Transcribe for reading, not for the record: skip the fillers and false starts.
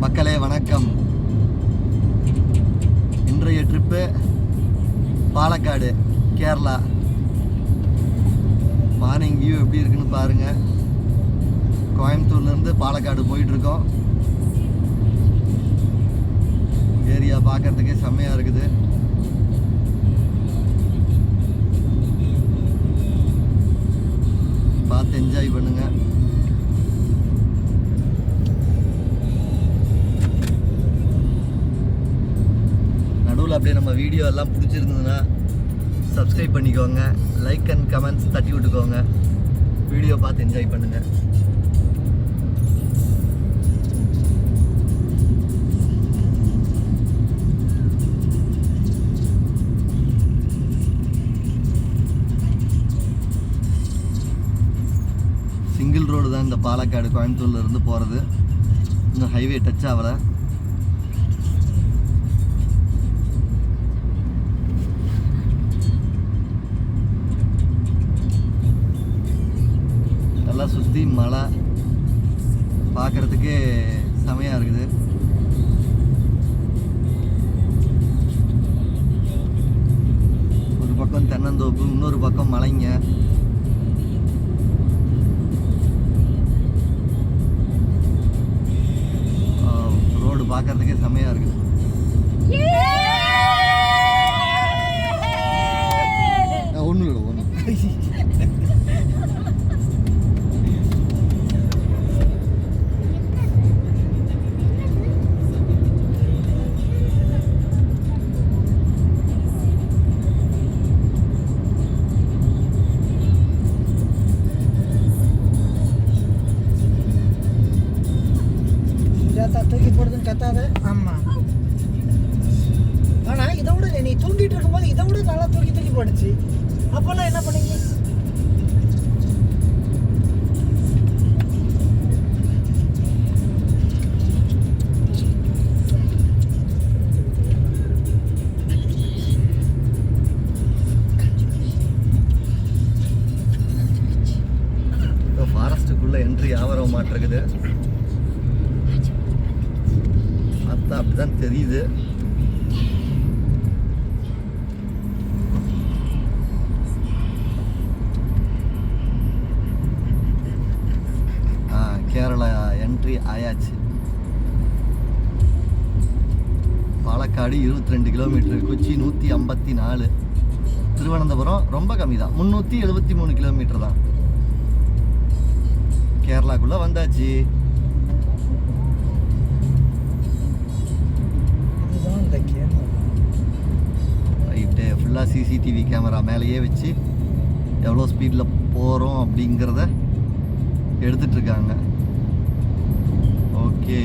மக்களே வணக்கம். இன்றைய trip Palakkad, Kerala. Morning view எப்படி இருக்குன்னு பாருங்க. கோயம்புத்தூர்லேருந்து பாலக்காடு போயிட்டுருக்கோம். ஏரியா பார்க்கறதுக்கே செம்மையாக இருக்குது. பார்த்து என்ஜாய் பண்ணுங்க. நடுவில் அப்படியே நம்ம வீடியோ எல்லாம் பிடிச்சிருந்ததுன்னா சப்ஸ்கிரைப் பண்ணிக்கோங்க, லைக் அண்ட் கமெண்ட்ஸ் தட்டி விட்டுக்கோங்க. வீடியோ பார்த்து என்ஜாய் பண்ணுங்க. சிங்கிள் ரோடு தான் இந்த பாலக்காடு, கோயம்புத்தூர்ல இருந்து போகிறது. இன்னும் ஹைவே டச் ஆகலை. எல்லாம் சுற்றி மலை, பார்க்குறதுக்கே செமையாக இருக்குது. ஒரு பக்கம் தென்னந்தோப்பு, இன்னொரு பக்கம் மலைங்க. ரோடு பார்க்கறதுக்கே செமையாக இருக்குது. ஒன்றும் இல்லை, ஒன்றும் தூக்கி போடுதுன்னு கத்தாத. ஆமா, ஆனா இதை விட நீ தூங்கிட்டு இருக்கும்போது இதை விட நல்லா தூக்கி போடுச்சு. அப்பெல்லாம் என்ன பண்ணீங்க? ஃபாரஸ்ட்டுக்குள்ள என்ட்ரி ஆவர மாட்டிருக்குது. அப்படிதான் தெரியுது. கேரளா என்ட்ரி ஆயாச்சு. பாலக்காடு 22 கிலோமீட்டர், கொச்சி 154, திருவனந்தபுரம் ரொம்ப கம்மி தான், 373 கிலோமீட்டர் தான். கேரளாக்குள்ள வந்தாச்சு. ரைட்டு, ஃபுல்லாக சிசிடிவி கேமரா மேலேயே வச்சு எவ்வளோ ஸ்பீடில் போகிறோம் அப்படிங்கிறத எடுத்துட்ருக்காங்க. ஓகே.